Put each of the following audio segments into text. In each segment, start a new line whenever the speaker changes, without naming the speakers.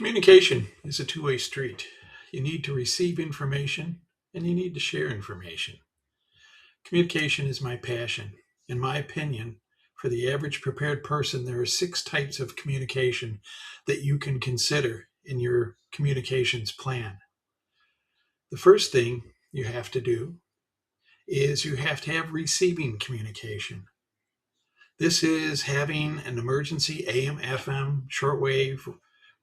Communication is a two-way street. You need to receive information and you need to share information. Communication is my passion. In my opinion, for the average prepared person, there are six types of communication that you can consider in your communications plan. The first thing you have to do is you have to have receiving communication. This is having an emergency AM, FM, shortwave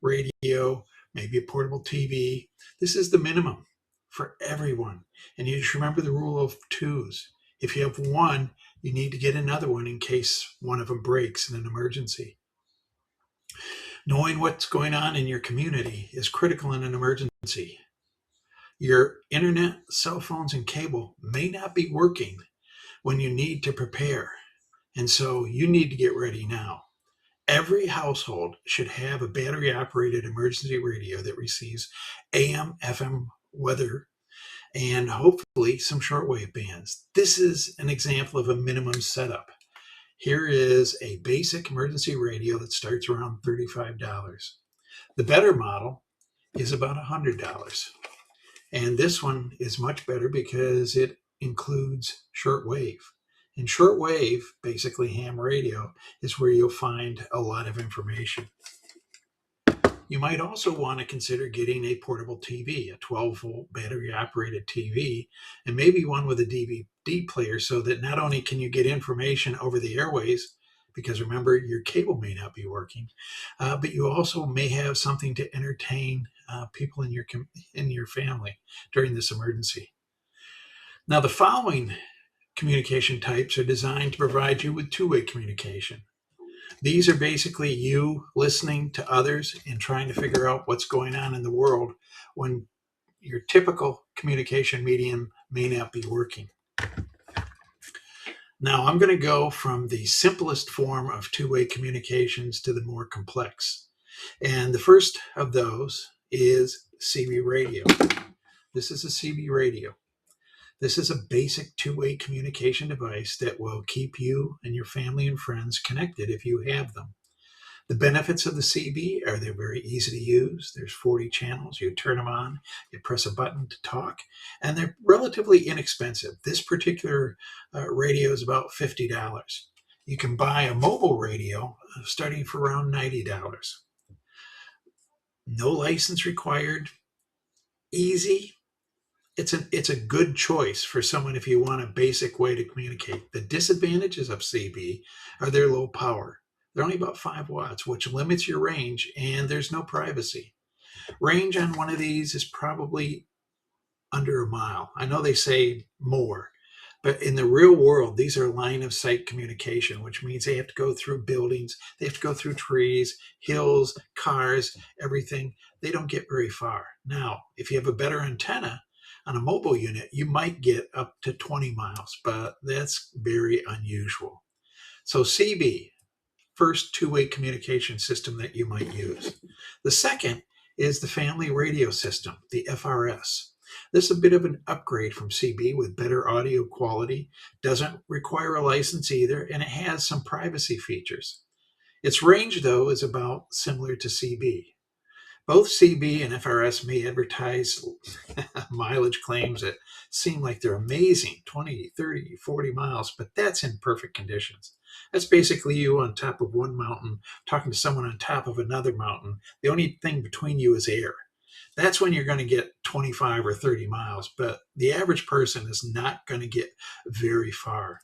radio, maybe a portable TV. This is the minimum for everyone. And you just remember the rule of twos. If you have one, you need to get another one in case one of them breaks in an emergency. Knowing what's going on in your community is critical in an emergency. Your internet, cell phones, and cable may not be working when you need to prepare. And so you need to get ready now. Every household should have a battery operated emergency radio that receives AM, FM weather, and hopefully some shortwave bands. This is an example of a minimum setup. Here is a basic emergency radio that starts around $35. The better model is about $100. And this one is much better because it includes shortwave. And shortwave, basically ham radio, is where you'll find a lot of information. You might also want to consider getting a portable TV, a 12-volt battery-operated TV, and maybe one with a DVD player so that not only can you get information over the airways, because remember, your cable may not be working, but you also may have something to entertain people in your family during this emergency. Now, the following communication types are designed to provide you with two-way communication. These are basically you listening to others and trying to figure out what's going on in the world when your typical communication medium may not be working. Now, I'm going to go from the simplest form of two-way communications to the more complex. And the first of those is CB radio. This is a CB radio. This is a basic two-way communication device that will keep you and your family and friends connected if you have them. The benefits of the CB are they're very easy to use. There's 40 channels. You turn them on, you press a button to talk, and they're relatively inexpensive. This particular radio is about $50. You can buy a mobile radio starting for around $90. No license required. Easy. It's a good choice for someone if you want a basic way to communicate. The disadvantages of CB are their low power. They're only about 5 watts, which limits your range, and there's no privacy. Range on one of these is probably under a mile. I know they say more, but in the real world, these are line of sight communication, which means they have to go through buildings, they have to go through trees, hills, cars, everything. They don't get very far. Now, if you have a better antenna on a mobile unit, you might get up to 20 miles, but that's very unusual. So CB, first two-way communication system that you might use. The second is the family radio system, the FRS. This is a bit of an upgrade from CB with better audio quality, doesn't require a license either, and it has some privacy features. Its range, though, is about similar to CB. Both CB and FRS may advertise mileage claims that seem like they're amazing, 20, 30, 40 miles, but that's in perfect conditions. That's basically you on top of one mountain talking to someone on top of another mountain. The only thing between you is air. That's when you're going to get 25 or 30 miles, but the average person is not going to get very far.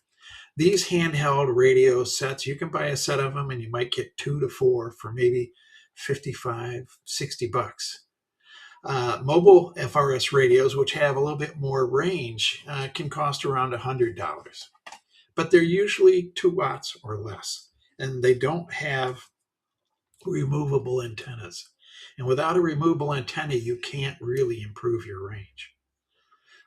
These handheld radio sets, you can buy a set of them and you might get 2 to 4 for maybe 55, 60 bucks. Mobile FRS radios, which have a little bit more range, can cost around $100, but they're usually 2 watts or less, and they don't have removable antennas. And without a removable antenna, you can't really improve your range.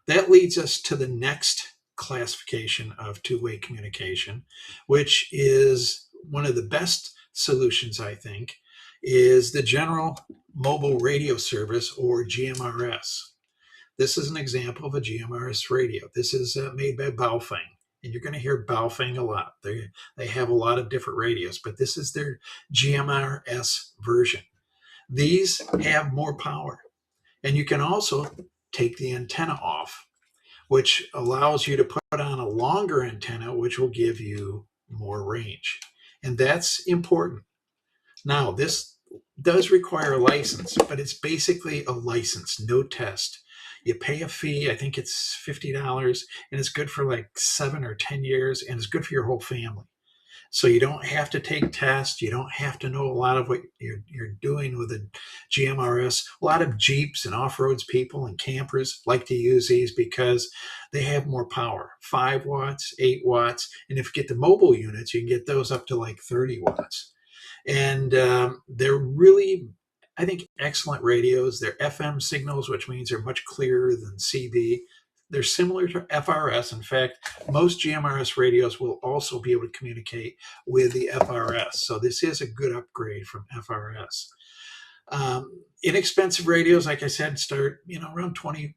That leads us to the next classification of two-way communication, which is one of the best solutions, I think, is the General Mobile Radio Service, or GMRS. This is an example of a GMRS radio. This is made by Baofeng, and you're going to hear Baofeng a lot. They have a lot of different radios, but this is their GMRS version. These have more power. And you can also take the antenna off, which allows you to put on a longer antenna, which will give you more range. And that's important. Now, this does require a license, but it's basically a license, no test. You pay a fee, I think it's $50, and it's good for like 7 or 10 years, and it's good for your whole family. So you don't have to take tests. You don't have to know a lot of what you're doing with a GMRS. A lot of Jeeps and off-roads people and campers like to use these because they have more power, 5 watts, 8 watts. And if you get the mobile units, you can get those up to like 30 watts. And they're really, I think, excellent radios. They're FM signals, which means they're much clearer than CB. They're similar to FRS. In fact, most GMRS radios will also be able to communicate with the FRS. So this is a good upgrade from FRS. Inexpensive radios, like I said, start around $25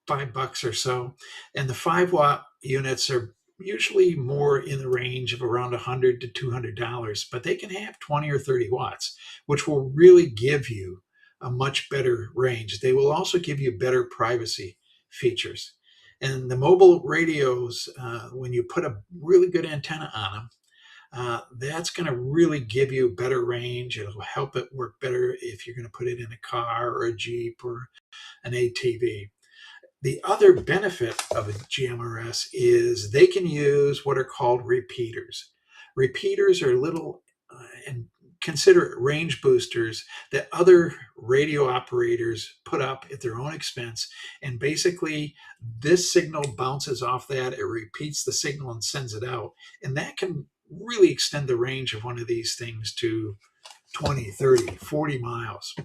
or so, and the 5-watt units are usually more in the range of around $100 to $200, but they can have 20 or 30 watts, which will really give you a much better range. They will also give you better privacy features. And the mobile radios, when you put a really good antenna on them, that's going to really give you better range. It'll help it work better if you're going to put it in a car or a Jeep or an ATV. The other benefit of a GMRS is they can use what are called repeaters. Repeaters are little, and consider it range boosters that other radio operators put up at their own expense. And basically, this signal bounces off that, it repeats the signal and sends it out. And that can really extend the range of one of these things to 20, 30, 40 miles.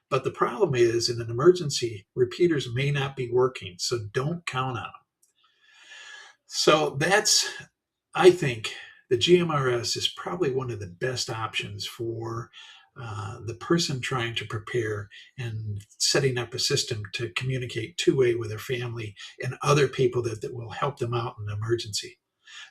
But the problem is, in an emergency, repeaters may not be working, so don't count on them. So that's, I think, the GMRS is probably one of the best options for the person trying to prepare and setting up a system to communicate two-way with their family and other people that will help them out in an emergency.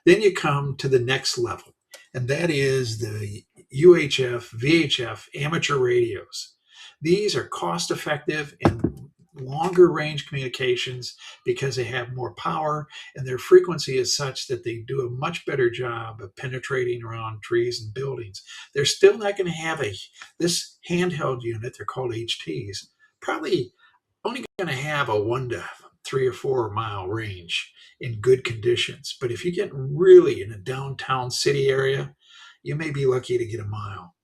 Then you come to the next level, and that is the UHF, VHF amateur radios. These are cost-effective and longer range communications because they have more power, and their frequency is such that they do a much better job of penetrating around trees and buildings. They're still not going to have this handheld unit, they're called HTs, probably only going to have a 1 to 3 or 4 mile range in good conditions. But if you get really in a downtown city area, you may be lucky to get a mile.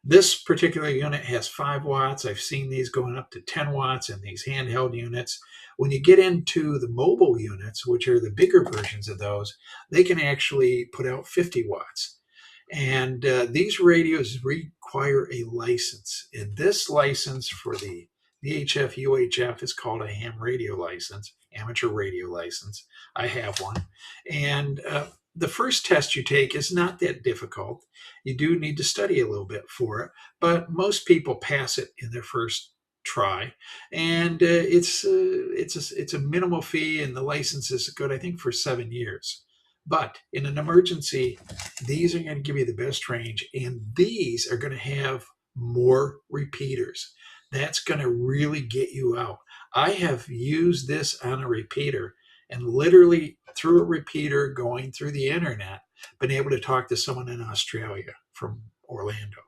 This particular unit has 5 watts. I've seen these going up to 10 watts in these handheld units. When you get into the mobile units, which are the bigger versions of those, they can actually put out 50 watts. And these radios require a license. And this license for the VHF, UHF is called a ham radio license, amateur radio license. I have one. And the first test you take is not that difficult. You do need to study a little bit for it, but most people pass it in their first try. And it's a minimal fee, and the license is good, I think, for 7 years. But in an emergency, these are going to give you the best range, and these are going to have more repeaters. That's going to really get you out. I have used this on a repeater, and literally through a repeater going through the internet, been able to talk to someone in Australia from Orlando.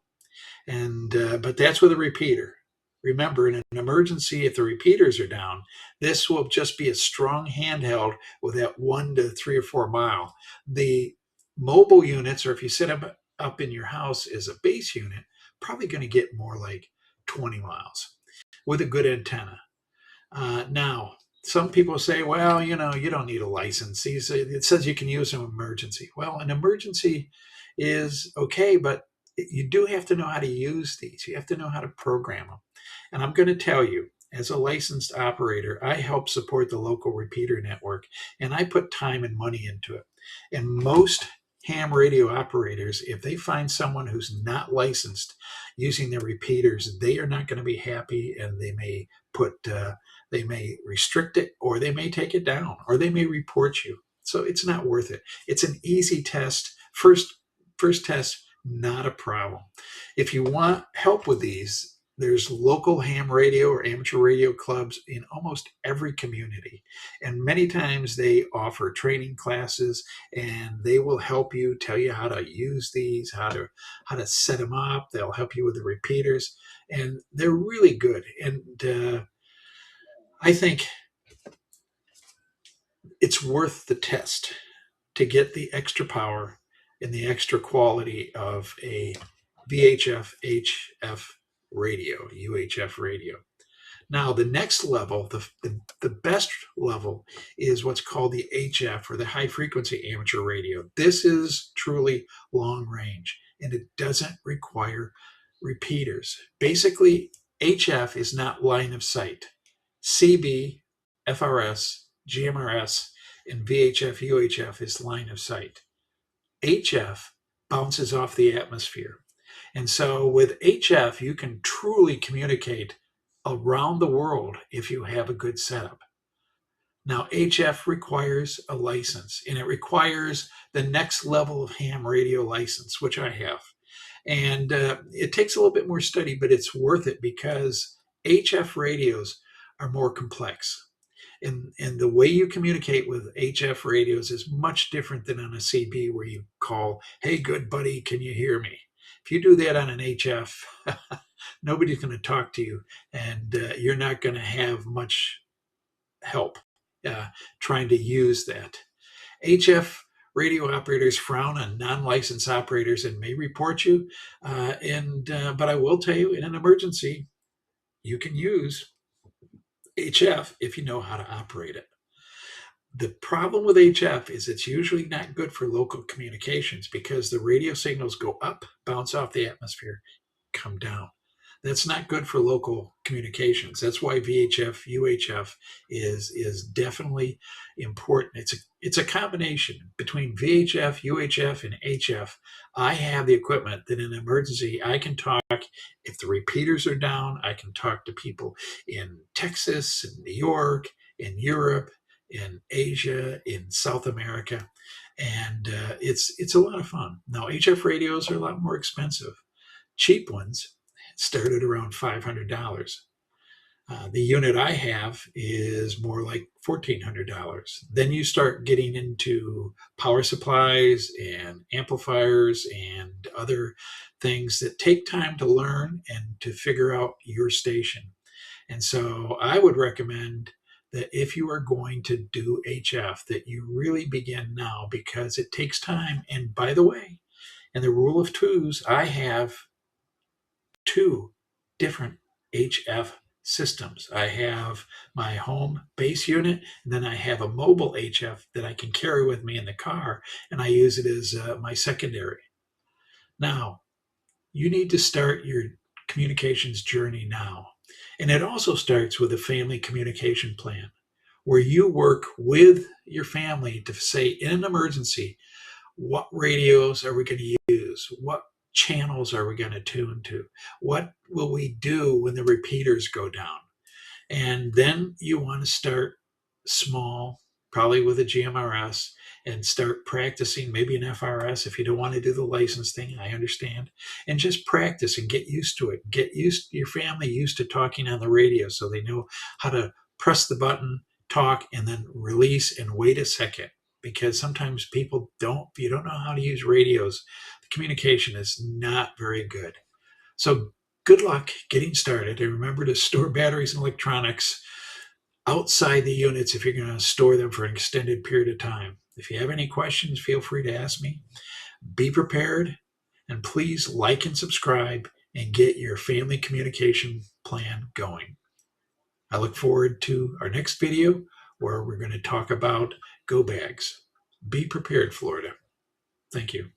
And but that's with a repeater. Remember, in an emergency, if the repeaters are down, this will just be a strong handheld with that 1 to 3 or 4 mile. The mobile units, or if you set them up in your house as a base unit, probably going to get more like 20 miles with a good antenna. Now, some people say, well, you don't need a license. It says you can use them in emergency. Well, an emergency is okay, but you do have to know how to use these. You have to know how to program them. And I'm going to tell you, as a licensed operator, I help support the local repeater network, and I put time and money into it. And most ham radio operators, if they find someone who's not licensed using their repeaters, they are not going to be happy, and they may they may restrict it, or they may take it down, or they may report you. So it's not worth it. It's an easy test. First test, not a problem. If you want help with these, there's local ham radio or amateur radio clubs in almost every community. And many times they offer training classes, and they will help you, tell you how to use these, how to set them up. They'll help you with the repeaters, and they're really good. And I think it's worth the test to get the extra power and the extra quality of a VHF HF radio, UHF radio. Now, the next level, the best level, is what's called the HF, or the high frequency amateur radio. This is truly long range, and it doesn't require repeaters. Basically, HF is not line of sight. CB, FRS, GMRS, and VHF, UHF is line of sight. HF bounces off the atmosphere. And so with HF, you can truly communicate around the world if you have a good setup. Now, HF requires a license, and it requires the next level of ham radio license, which I have. And it takes a little bit more study, but it's worth it because HF radios are more complex. And the way you communicate with HF radios is much different than on a CB, where you call, "Hey, good buddy, can you hear me?" If you do that on an HF, nobody's going to talk to you, and you're not going to have much help trying to use that. HF radio operators frown on non-licensed operators and may report you. But I will tell you, in an emergency, you can use HF if you know how to operate it. The problem with HF is it's usually not good for local communications because the radio signals go up, bounce off the atmosphere, come down. That's not good for local communications. That's why VHF, UHF is definitely important. It's a combination between VHF, UHF, and HF. I have the equipment that in an emergency I can talk. If the repeaters are down, I can talk to people in Texas, in New York, in Europe, in Asia, in South America, and it's a lot of fun. Now, HF radios are a lot more expensive. Cheap ones start at around $500. The unit I have is more like $1,400. Then you start getting into power supplies and amplifiers and other things that take time to learn and to figure out your station. And so I would recommend that if you are going to do HF, that you really begin now, because it takes time. And by the way, in the rule of twos, I have 2 different HF systems. I have my home base unit, and then I have a mobile HF that I can carry with me in the car, and I use it as my secondary. Now, you need to start your communications journey now. And it also starts with a family communication plan, where you work with your family to say, in an emergency, what radios are we going to use? What channels are we going to tune to? What will we do when the repeaters go down? And then you want to start small, probably with a GMRS, and start practicing, maybe an FRS if you don't want to do the license thing. I understand. And just practice and get used to it. Get your family used to talking on the radio, so they know how to press the button, talk, and then release and wait a second. Because sometimes people if you don't know how to use radios, the communication is not very good. So good luck getting started. And remember to store batteries and electronics outside the units if you're going to store them for an extended period of time. If you have any questions, feel free to ask me. Be prepared, and please like and subscribe and get your family communication plan going. I look forward to our next video, where we're going to talk about go bags. Be prepared, Florida. Thank you.